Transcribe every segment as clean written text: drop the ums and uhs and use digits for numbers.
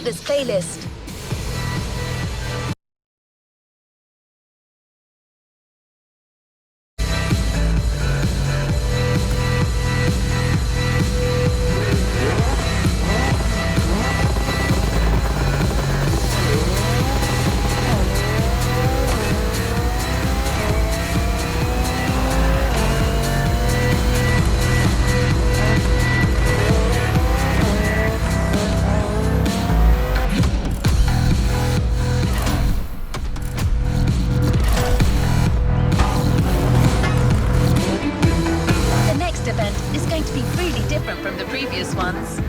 this playlist. From the previous ones.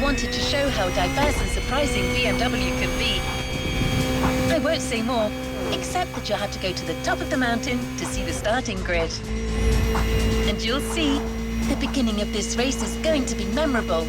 Wanted to show how diverse and surprising BMW can be. I won't say more, except that you'll have to go to the top of the mountain to see the starting grid. And you'll see, the beginning of this race is going to be memorable.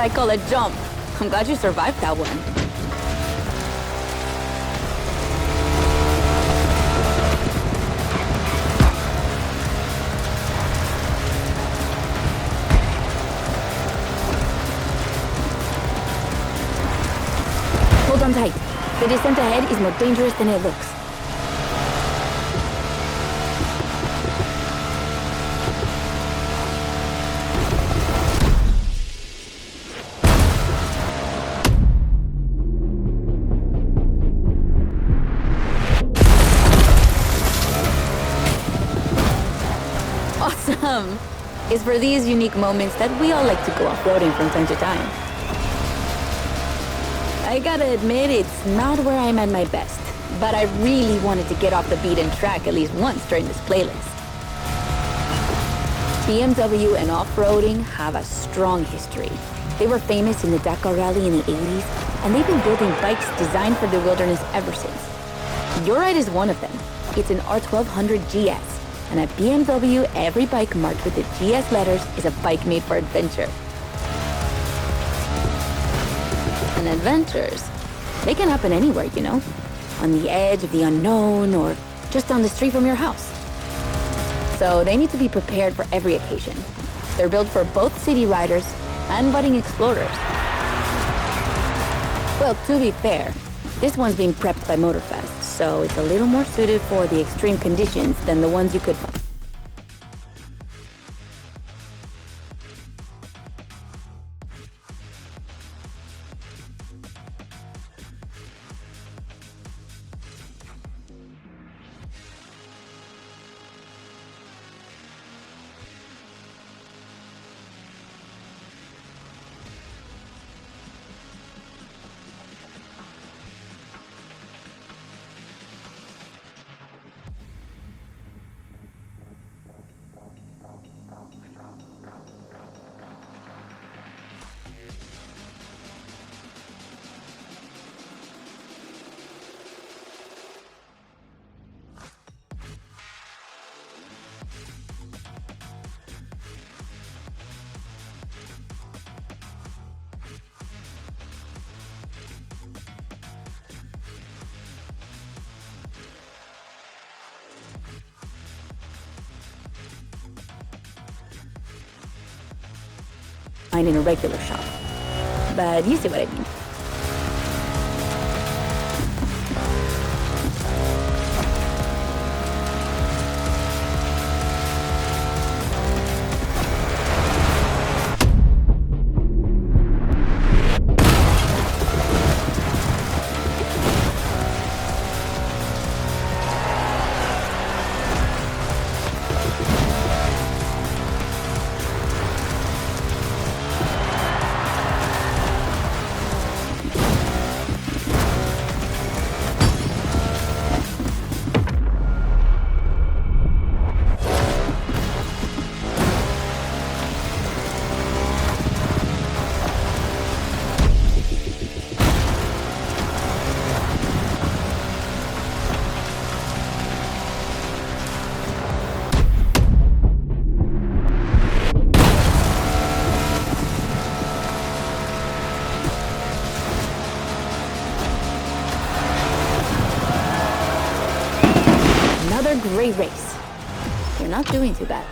I call a jump. I'm glad you survived that one. Hold on tight. The descent ahead is more dangerous than it looks. Awesome! It's for these unique moments that we all like to go off-roading from time to time. I gotta admit, it's not where I'm at my best, but I really wanted to get off the beaten track at least once during this playlist. BMW and off-roading have a strong history. They were famous in the Dakar Rally in the 80s, and they've been building bikes designed for the wilderness ever since. Your ride is one of them. It's an R1200 GS. And at BMW, every bike marked with the GS letters is a bike made for adventure. And adventures, they can happen anywhere, you know? On the edge of the unknown or just down the street from your house. So they need to be prepared for every occasion. They're built for both city riders and budding explorers. Well, to be fair, this one's being prepped by Motorfest, so it's a little more suited for the extreme conditions than the ones you could find. In a regular shop. But you see what I mean. Great race. You're not doing too bad.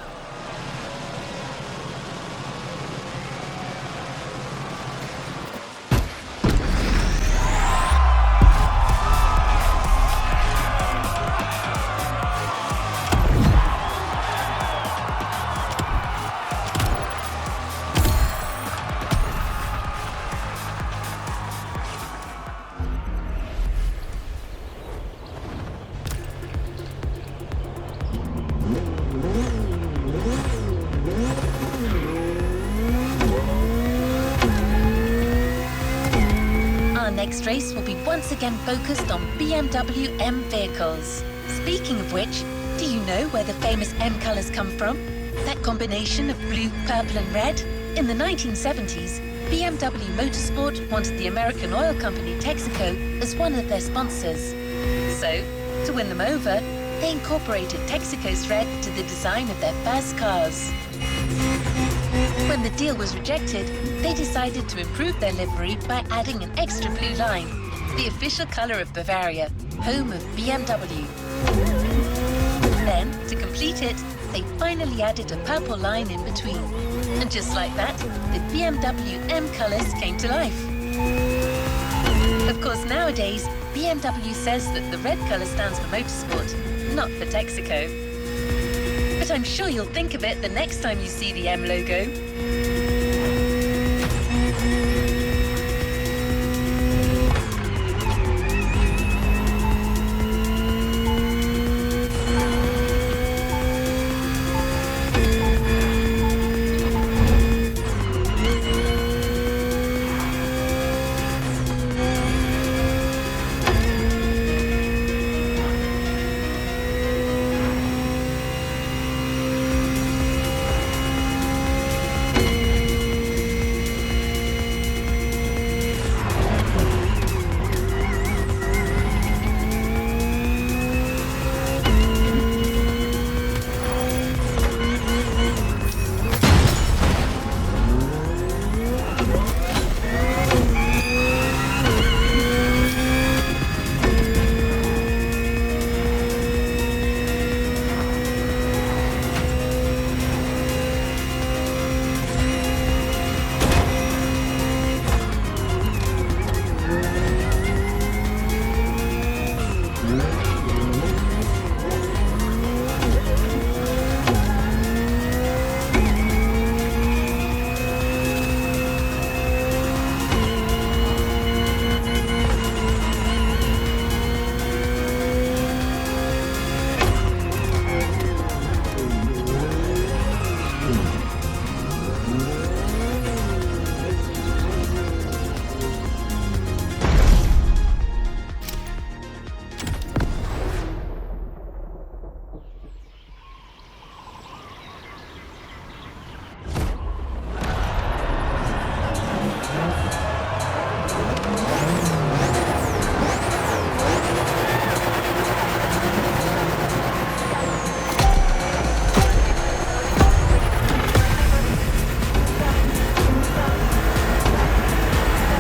Next race will be once again focused on BMW M vehicles. Speaking of which, do you know where the famous M colours come from? That combination of blue, purple and red? In the 1970s, BMW Motorsport wanted the American oil company Texaco as one of their sponsors. So, to win them over, they incorporated Texaco's red to the design of their first cars. When the deal was rejected, they decided to improve their livery by adding an extra blue line, the official color of Bavaria, home of BMW. Then, to complete it, they finally added a purple line in between. And just like that, the BMW M colors came to life. Of course, nowadays, BMW says that the red color stands for motorsport, not for Texaco. But I'm sure you'll think of it the next time you see the M logo.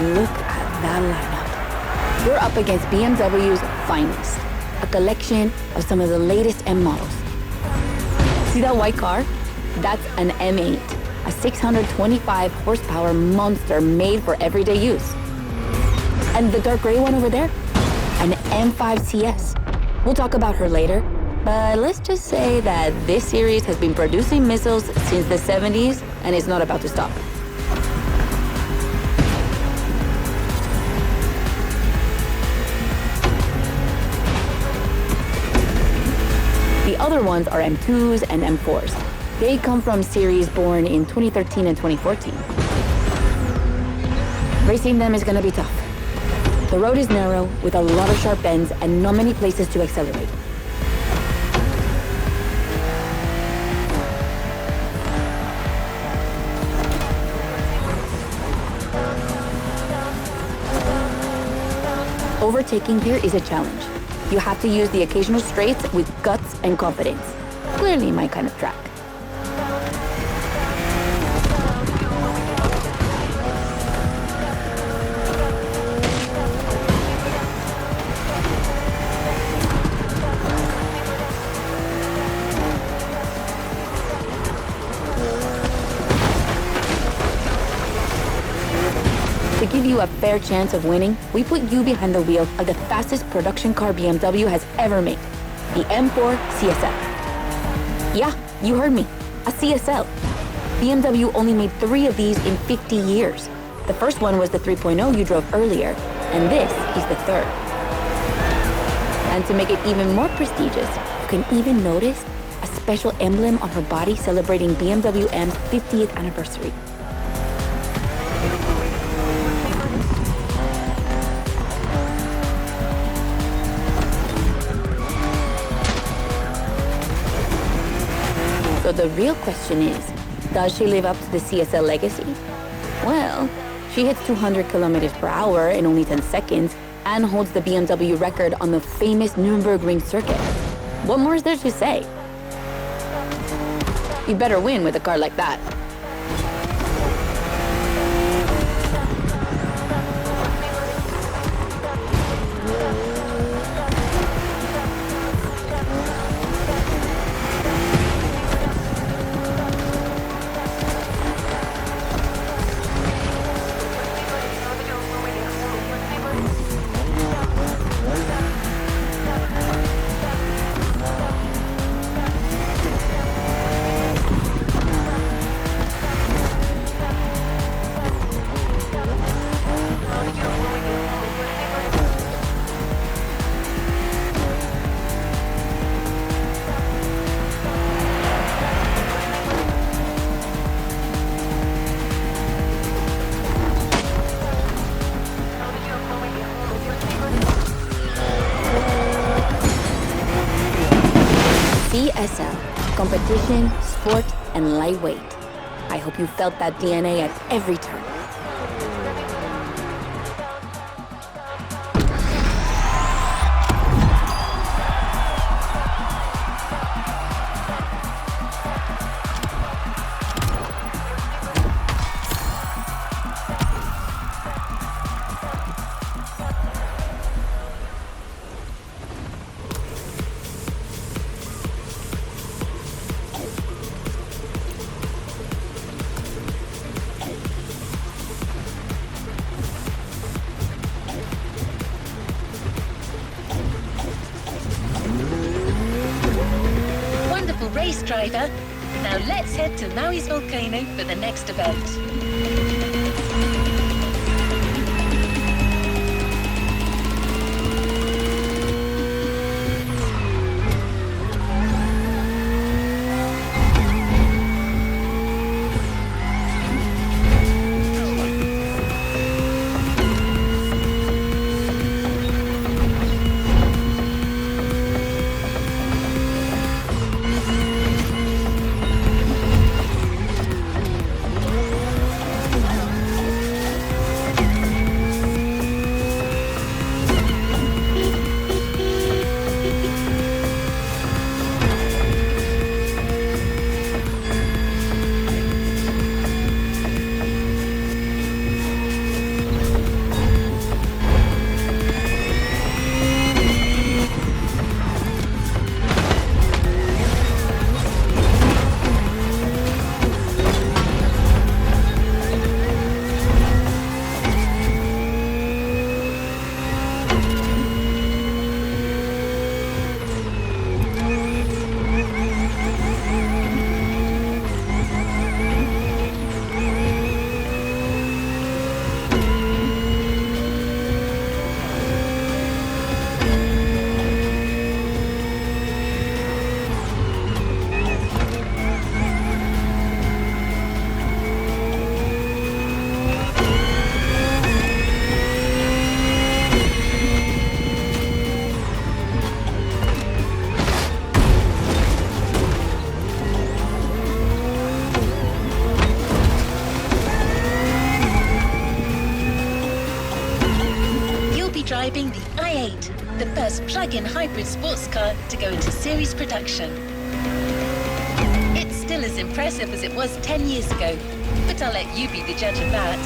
Look at that lineup. We're up against BMW's finest, a collection of some of the latest M models. See that white car? That's an M8, a 625 horsepower monster made for everyday use. And the dark gray one over there? An M5 CS. We'll talk about her later, but let's just say that this series has been producing missiles since the 70s and is not about to stop. The other ones are M2s and M4s. They come from series born in 2013 and 2014. Racing them is gonna be tough. The road is narrow, with a lot of sharp bends and not many places to accelerate. Overtaking here is a challenge. You have to use the occasional straights with guts and confidence. Clearly my kind of track. To give you a fair chance of winning, we put you behind the wheel of the fastest production car BMW has ever made, the M4 CSL. Yeah, you heard me, a CSL. BMW only made 3 of these in 50 years. The first one was the 3.0 you drove earlier, and this is the third. And to make it even more prestigious, you can even notice a special emblem on her body celebrating BMW M's 50th anniversary. So the real question is, does she live up to the CSL legacy? Well, she hits 200 kilometers per hour in only 10 seconds and holds the BMW record on the famous Nürburgring circuit. What more is there to say? You better win with a car like that. CSL, competition, sport, and lightweight. I hope you felt that DNA at every turn. Race driver. Now let's head to Maui's volcano for the next event. Driving the i8, the first plug-in hybrid sports car to go into series production. It's still as impressive as it was 10 years ago, but I'll let you be the judge of that.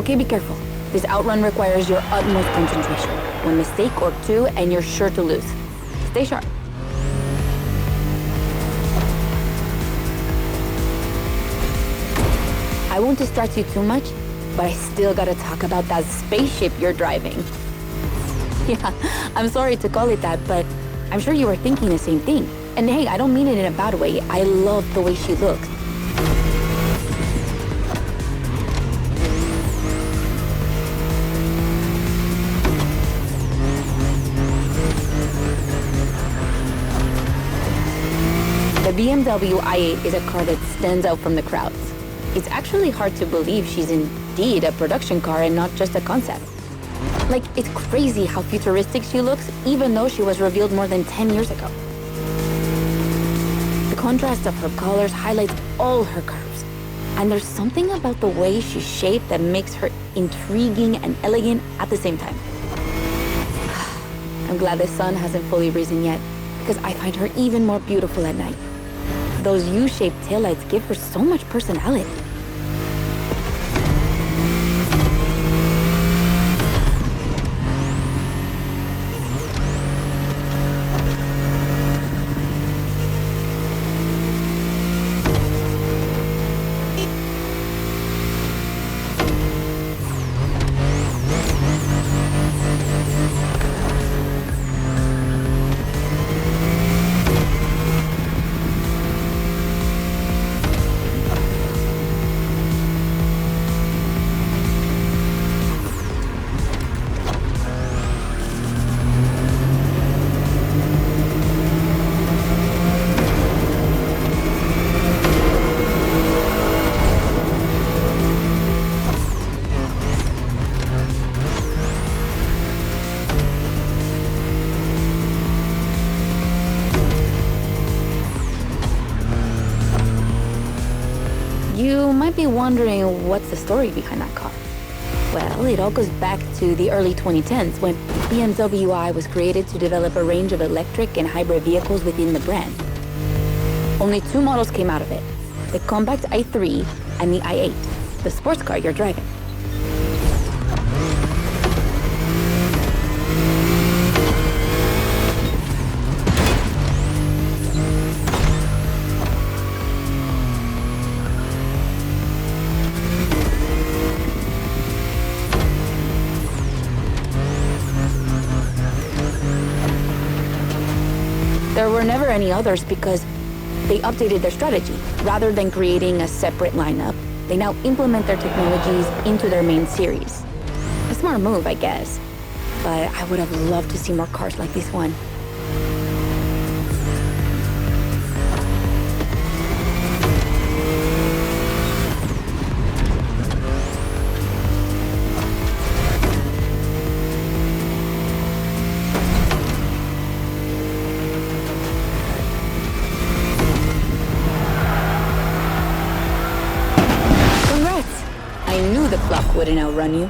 Okay, be careful. This outrun requires your utmost concentration. One mistake or two, and you're sure to lose. Stay sharp. I won't distract you too much, but I still gotta talk about that spaceship you're driving. Yeah, I'm sorry to call it that, but I'm sure you were thinking the same thing. And hey, I don't mean it in a bad way. I love the way she looks. The BMW i8 is a car that stands out from the crowds. It's actually hard to believe she's indeed a production car and not just a concept. Like, it's crazy how futuristic she looks, even though she was revealed more than 10 years ago. The contrast of her colors highlights all her curves. And there's something about the way she's shaped that makes her intriguing and elegant at the same time. I'm glad the sun hasn't fully risen yet, because I find her even more beautiful at night. Those U-shaped taillights give her so much personality. You might be wondering what's the story behind that car. Well, it all goes back to the early 2010s when BMW i was created to develop a range of electric and hybrid vehicles within the brand. Only 2 models came out of it, the compact i3 and the i8, the sports car you're driving. There were never any others because they updated their strategy. Rather than creating a separate lineup, they now implement their technologies into their main series. A smart move, I guess. But I would have loved to see more cars like this one. I knew the clock wouldn't outrun you.